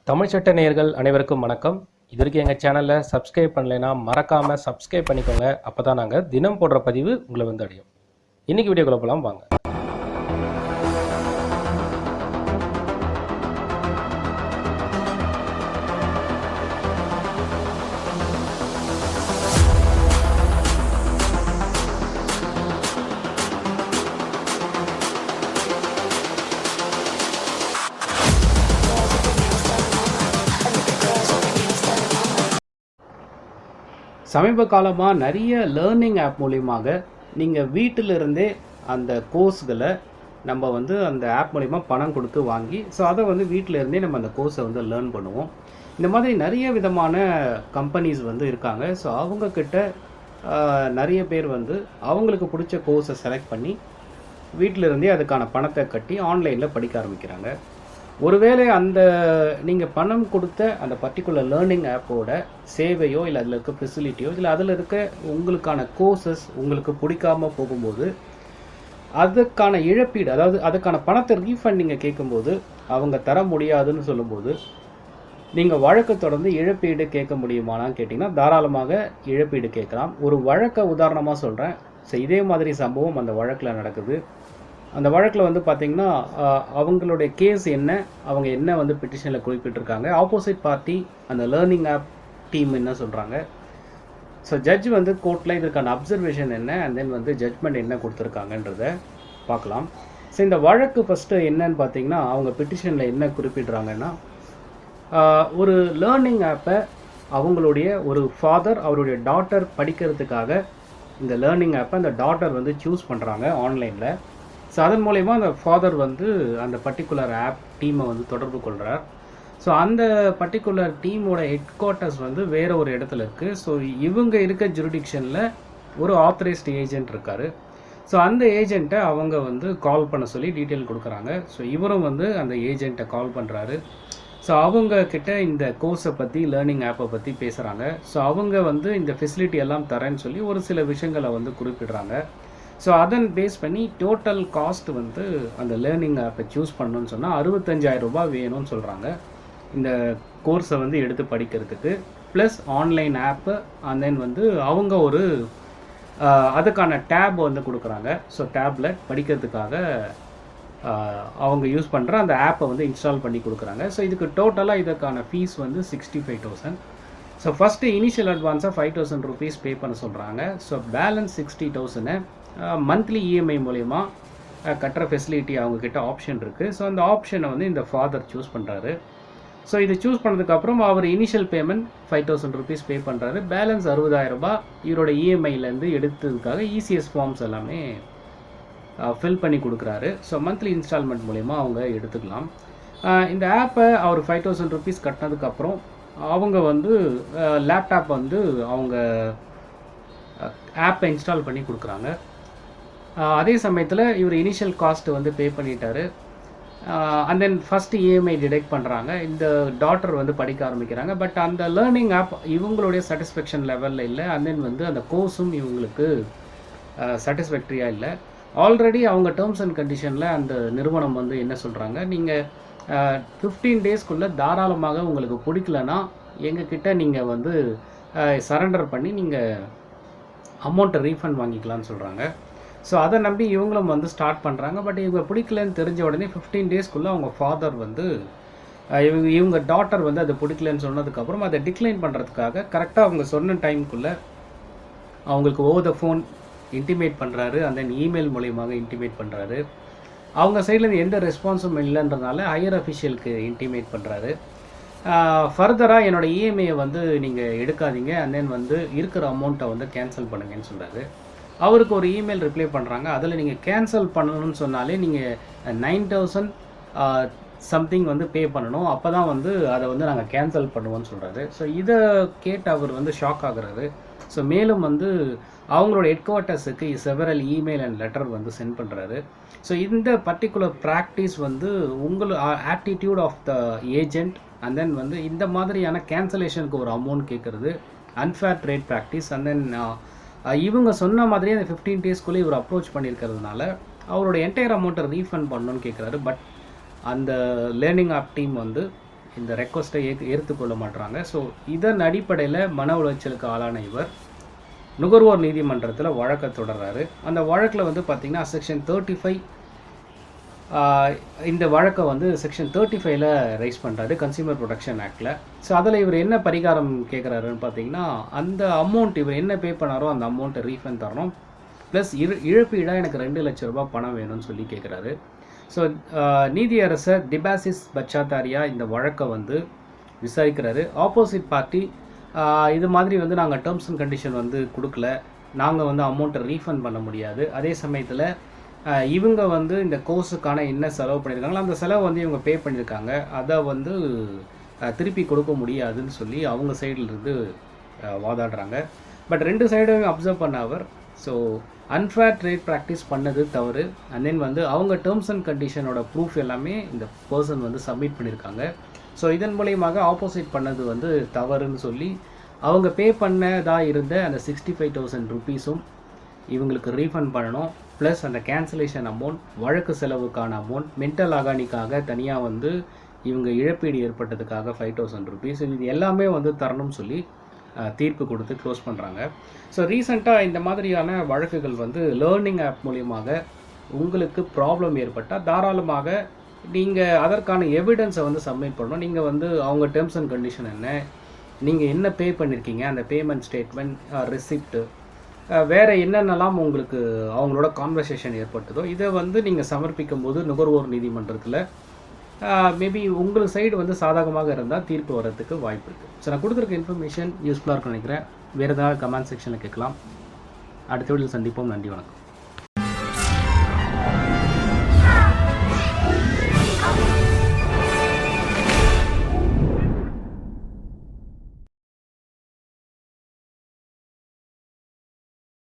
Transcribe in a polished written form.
தமிழ் சட்ட நேயர்கள் அனைவருக்கும் வணக்கம். இது வரைக்கும் எங்கள் சேனலில் சப்ஸ்கிரைப் பண்ணலைன்னா மறக்காமல் சப்ஸ்கிரைப் பண்ணிக்கோங்க. அப்போ தான் நாங்கள் தினம் போடுற பதிவு உங்களை வந்து அடையும். இன்றைக்கி வீடியோக்குள்ள போகலாம் வாங்க. சமீப காலமாக நிறைய லேர்னிங் ஆப் மூலியமாக நீங்கள் வீட்டிலிருந்தே அந்த கோர்ஸ்களை நம்ம வந்து அந்த ஆப் மூலிமா பணம் கொடுத்து வாங்கி அதை வந்து வீட்டிலேருந்தே நம்ம அந்த கோர்ஸை வந்து லேர்ன் பண்ணுவோம். இந்த மாதிரி நிறைய விதமான கம்பெனிஸ் வந்து இருக்காங்க. அவங்கக்கிட்ட நிறைய பேர் வந்து அவங்களுக்கு பிடிச்ச கோர்ஸை செலக்ட் பண்ணி வீட்டிலிருந்தே அதுக்கான பணத்தை கட்டி ஆன்லைனில் படிக்க ஆரம்பிக்கிறாங்க. ஒருவேளை அந்த நீங்கள் பணம் கொடுத்த அந்த பர்டிகுலர் லேர்னிங் ஆப்போட சேவையோ இல்லை அதில் இருக்க ஃபெசிலிட்டியோ இல்லை அதில் இருக்க உங்களுக்கான கோர்சஸ் உங்களுக்கு பிடிக்காமல் போகும்போது அதுக்கான இழப்பீடு, அதாவது அதுக்கான பணத்தை ரீஃபண்ட் நீங்கள் கேட்கும்போது அவங்க தர முடியாதுன்னு சொல்லும்போது நீங்கள் வழக்கு தொடர்ந்து இழப்பீடு கேட்க முடியுமானான்னு கேட்டிங்கன்னா தாராளமாக இழப்பீடு கேட்கலாம். ஒரு வழக்கை உதாரணமாக சொல்கிறேன். இதே மாதிரி சம்பவம் அந்த வழக்கில் நடக்குது. அந்த வழக்கில் வந்து பார்த்திங்கன்னா அவங்களுடைய கேஸ் என்ன, அவங்க என்ன வந்து பெட்டிஷனில் குறிப்பிட்டிருக்காங்க, ஆப்போசிட் பார்ட்டி அந்த லேர்னிங் ஆப் டீம் என்ன சொல்கிறாங்க, ஜட்ஜ் வந்து கோர்ட்டில் இதற்கான அப்சர்வேஷன் என்ன, அண்ட் தென் வந்து ஜட்ஜ்மெண்ட் என்ன கொடுத்துருக்காங்கன்றத பார்க்கலாம். இந்த வழக்கு ஃபஸ்ட்டு என்னன்னு பார்த்தீங்கன்னா அவங்க பெட்டிஷனில் என்ன குறிப்பிட்றாங்கன்னா, ஒரு லேர்னிங் ஆப்பை அவங்களுடைய ஒரு ஃபாதர் அவருடைய டாட்டர் படிக்கிறதுக்காக இந்த லேர்னிங் ஆப்பை அந்த டாட்டர் வந்து சூஸ் பண்ணுறாங்க ஆன்லைனில். அதன் மூலயமா அந்த ஃபாதர் வந்து அந்த பர்டிகுலர் ஆப் டீமை வந்து தொடர்பு கொள்கிறார். அந்த பர்டிகுலர் டீமோட ஹெட் குவார்ட்டர்ஸ் வந்து வேறு ஒரு இடத்துல இருக்குது. இவங்க இருக்க ஜுரிடிக்ஷனில் ஒரு ஆத்தரைஸ்டு ஏஜென்ட் இருக்கார். அந்த ஏஜென்ட்டை அவங்க வந்து கால் பண்ண சொல்லி டீட்டெயில் கொடுக்குறாங்க. இவரும் வந்து அந்த ஏஜென்ட்டை கால் பண்ணுறாரு. அவங்க கிட்ட இந்த கோர்ஸை பற்றி லேர்னிங் ஆப்பை பற்றி பேசுகிறாங்க. அவங்க வந்து இந்த ஃபெசிலிட்டி எல்லாம் தரேன்னு சொல்லி ஒரு சில விஷயங்களை வந்து குறிப்பிடுறாங்க. அதன் பேஸ் பண்ணி டோட்டல் காஸ்ட் வந்து அந்த லேர்னிங் ஆப்பை சூஸ் பண்ணணும்னு சொன்னால் 65,000 ரூபாய் வேணும்னு சொல்கிறாங்க இந்த கோர்ஸை வந்து எடுத்து படிக்கிறதுக்கு, plus online app, and then வந்து அவங்க ஒரு அதுக்கான டேப் வந்து கொடுக்குறாங்க. டேப்லெட் படிக்கிறதுக்காக அவங்க யூஸ் பண்ணுற அந்த ஆப்பை வந்து இன்ஸ்டால் பண்ணி கொடுக்குறாங்க. இதுக்கு டோட்டலாக இதற்கான ஃபீஸ் வந்து 65,000. ஃபஸ்ட்டு இனிஷியல் அட்வான்ஸாக 5,000 ருபீஸ் பே பண்ண சொல்கிறாங்க. பேலன்ஸ் 60,000 மந்த்லி இஎம்ஐ மூலயமா கட்டுற ஃபெசிலிட்டி அவங்கக்கிட்ட ஆப்ஷன் இருக்குது. அந்த ஆப்ஷனை வந்து இந்த ஃபாதர் சூஸ் பண்ணுறாரு. இது சூஸ் பண்ணதுக்கப்புறம் அவர் இனிஷியல் பேமெண்ட் 5,000 ருபீஸ் பே பண்ணுறாரு. பேலன்ஸ் 60,000 ரூபாய் இவரோட இஎம்ஐலேருந்து எடுத்ததுக்காக இசிஎஸ் ஃபார்ம்ஸ் எல்லாமே ஃபில் பண்ணி கொடுக்குறாரு. மந்த்லி இன்ஸ்டால்மெண்ட் மூலயமா அவங்க எடுத்துக்கலாம். இந்த ஆப்பை அவர் 5,000 ருபீஸ் கட்டினதுக்கப்புறம் அவங்க வந்து லேப்டாப் வந்து அவங்க ஆப்பை இன்ஸ்டால் பண்ணி கொடுக்குறாங்க. அதே சமயத்தில் இவர் இனிஷியல் காஸ்ட்டு வந்து பே பண்ணிட்டாரு. And then first EMI detect பண்ணுறாங்க. இந்த டாட்டர் வந்து படிக்க ஆரம்பிக்கிறாங்க. பட் அந்த லேர்னிங் ஆப் இவங்களுடைய சாட்டிஸ்ஃபேக்ஷன் லெவலில் இல்லை. அண்ட் தென் வந்து அந்த கோர்ஸும் இவங்களுக்கு சாட்டிஸ்ஃபேக்டரியாக இல்லை. ஆல்ரெடி அவங்க டேர்ம்ஸ் அண்ட் கண்டிஷனில் அந்த நிறுவனம் வந்து என்ன சொல்கிறாங்க, நீங்கள் 15 டேஸ்க்குள்ளே தாராளமாக உங்களுக்கு பிடிக்கலன்னா எங்ககிட்ட நீங்கள் வந்து சரண்டர் பண்ணி நீங்கள் அமௌண்ட்டை ரீஃபண்ட் வாங்கிக்கலாம்னு சொல்கிறாங்க. அதை நம்பி இவங்களும் வந்து ஸ்டார்ட் பண்ணுறாங்க. பட் இவங்க பிடிக்கலன்னு தெரிஞ்ச உடனே 15 டேஸ்க்குள்ளே அவங்க ஃபாதர் வந்து இவங்க டாட்டர் வந்து அதை பிடிக்கலன்னு சொன்னதுக்கப்புறம் அதை டிக்ளைன் பண்ணுறதுக்காக கரெக்டாக அவங்க சொன்ன டைமுக்குள்ளே அவங்களுக்கு ஓவர் த ஃபோன் இன்டிமேட் பண்ணுறாரு. அந்த இமெயில் மூலியமாக இன்டிமேட் பண்ணுறாரு. அவங்க சைட்லேருந்து எந்த ரெஸ்பான்ஸும் இல்லைன்றதுனால ஹையர் அஃபிஷியலுக்கு இன்டிமேட் பண்ணுறாரு. ஃபர்தராக என்னோடய இஎம்ஐயை வந்து நீங்கள் எடுக்காதீங்க, அண்ட் தென் வந்து இருக்கிற அமௌண்ட்டை வந்து கேன்சல் பண்ணுங்கன்னு சொல்கிறாரு. அவருக்கு ஒரு இமெயில் ரிப்ளை பண்ணுறாங்க. அதில் நீங்கள் கேன்சல் பண்ணணும்னு சொன்னாலே நீங்கள் 9,000 சம்திங் வந்து பே பண்ணணும், அப்போ தான் வந்து அதை வந்து நாங்கள் கேன்சல் பண்ணுவோம்னு சொல்கிறாரு. இதை கேட்டு அவர் வந்து ஷாக் ஆகுறாரு. மேலும் வந்து அவங்களோட ஹெட் குவார்ட்டர்ஸுக்கு செவரல் இமெயில் அண்ட் லெட்டர் வந்து சென்ட் பண்ணுறாரு. இந்த பர்டிகுலர் ப்ராக்டிஸ் வந்து attitude of the agent and then வந்து இந்த மாதிரியான கேன்சலேஷனுக்கு ஒரு அமௌண்ட் கேட்குறது unfair trade practice. And then இவங்க சொன்ன மாதிரியே அந்த 15 டேஸ்க்குள்ளே இவர் அப்ரோச் பண்ணியிருக்கிறதுனால அவரோட என்டையர் அமௌண்ட்டை ரீஃபண்ட் பண்ணணும்னு கேட்குறாரு. பட் அந்த லேர்னிங் ஆப் டீம் வந்து இந்த ரெக்வஸ்ட்டை ஏற்றுக்கொள்ள மாட்டுறாங்க. ஸோ இதன் அடிப்படையில் மன உளைச்சலுக்கு ஆளான இவர் நுகர்வோர் நீதிமன்றத்தில் வழக்கை தொடர்றாரு. அந்த வழக்கில் வந்து பார்த்திங்கன்னா செக்ஷன் 35 இந்த வழக்கை வந்து செக்ஷன் 35ல் ரைஸ் பண்ணுறாரு கன்சியூமர் ப்ரொடெக்ஷன் ஆக்டில். ஸோ அதில் இவர் என்ன பரிகாரம் கேட்குறாருன்னு பார்த்தீங்கன்னா, அந்த அமௌண்ட் இவர் என்ன பே பண்ணாரோ அந்த அமௌண்ட்டை ரீஃபண்ட் தரணும், ப்ளஸ் இழப்பீடாக எனக்கு 2 லட்ச ரூபா பணம் வேணும்னு சொல்லி கேட்குறாரு. ஸோ நீதியரசர் டிபாசிஸ் பச்சாதாரியா இந்த வழக்கை வந்து விசாரிக்கிறாரு. ஆப்போசிட் பார்ட்டி இது மாதிரி வந்து நாங்கள் டேர்ம்ஸ் அண்ட் கண்டிஷன் வந்து கொடுக்கல, நாங்கள் வந்து அமௌண்ட்டை ரீஃபண்ட் பண்ண முடியாது, அதே சமயத்தில் இவங்க வந்து இந்த கோர்ஸுக்கான என்ன செலவு பண்ணியிருக்காங்களோ அந்த செலவு வந்து இவங்க பே பண்ணியிருக்காங்க, அதை வந்து திருப்பி கொடுக்க முடியாதுன்னு சொல்லி அவங்க சைட்லேருந்து வாதாடுறாங்க. பட் 2 சைடும் அப்சர்வ் பண்ண அவர் ஸோ அன்ஃபேர் ட்ரேட் ப்ராக்டிஸ் பண்ணது தவறு, அண்ட் தென் வந்து அவங்க டேர்ம்ஸ் அண்ட் கண்டிஷனோட ப்ரூஃப் எல்லாமே இந்த பர்சன் வந்து சப்மிட் பண்ணியிருக்காங்க. ஸோ இதன் மூலயமாக ஆப்போசிட் பண்ணது வந்து தவறுன்னு சொல்லி அவங்க பே பண்ணதாக இருந்த அந்த 65,000 ருபீஸும் இவங்களுக்கு ரீஃபண்ட் பண்ணணும், ப்ளஸ் அந்த கேன்சலேஷன் அமௌண்ட், வழக்கு செலவுக்கான அமௌண்ட், மென்டல் ஆகானிக்காக தனியாக வந்து இவங்க இழப்பீடு ஏற்பட்டதுக்காக 5,000 ருபீஸ், இது எல்லாமே வந்து தரணும்னு சொல்லி தீர்ப்பு கொடுத்து க்ளோஸ் பண்ணுறாங்க. ஸோ ரீசெண்டாக இந்த மாதிரியான வழக்குகள் வந்து லேர்னிங் ஆப் மூலியமாக உங்களுக்கு ப்ராப்ளம் ஏற்பட்டால் தாராளமாக நீங்கள் அதற்கான எவிடன்ஸை வந்து சப்மிட் பண்ணணும். நீங்கள் வந்து அவங்க டேர்ம்ஸ் அண்ட் கண்டிஷன் என்ன, நீங்கள் என்ன பே பண்ணியிருக்கீங்க, அந்த பேமெண்ட் ஸ்டேட்மெண்ட், ரிசிப்ட்டு, வேறு என்னென்னலாம் உங்களுக்கு அவங்களோட கான்வர்சேஷன் ஏற்பட்டதோ இதை வந்து நீங்கள் சமர்ப்பிக்கும் போது நுகர்வோர் நீதிமன்றத்தில் மேபி உங்கள் சைடு வந்து சாதகமாக இருந்தால் தீர்ப்பு வர்றதுக்கு வாய்ப்பு இருக்குது. ஸோ நான் கொடுத்துருக்க இன்ஃபர்மேஷன் யூஸ்ஃபுல்லாக இருக்குன்னு நினைக்கிறேன். வேறு ஏதாவது கமெண்ட் செக்ஷனில் கேட்கலாம். அடுத்த வீடியோவில் சந்திப்போம். நன்றி, வணக்கம்.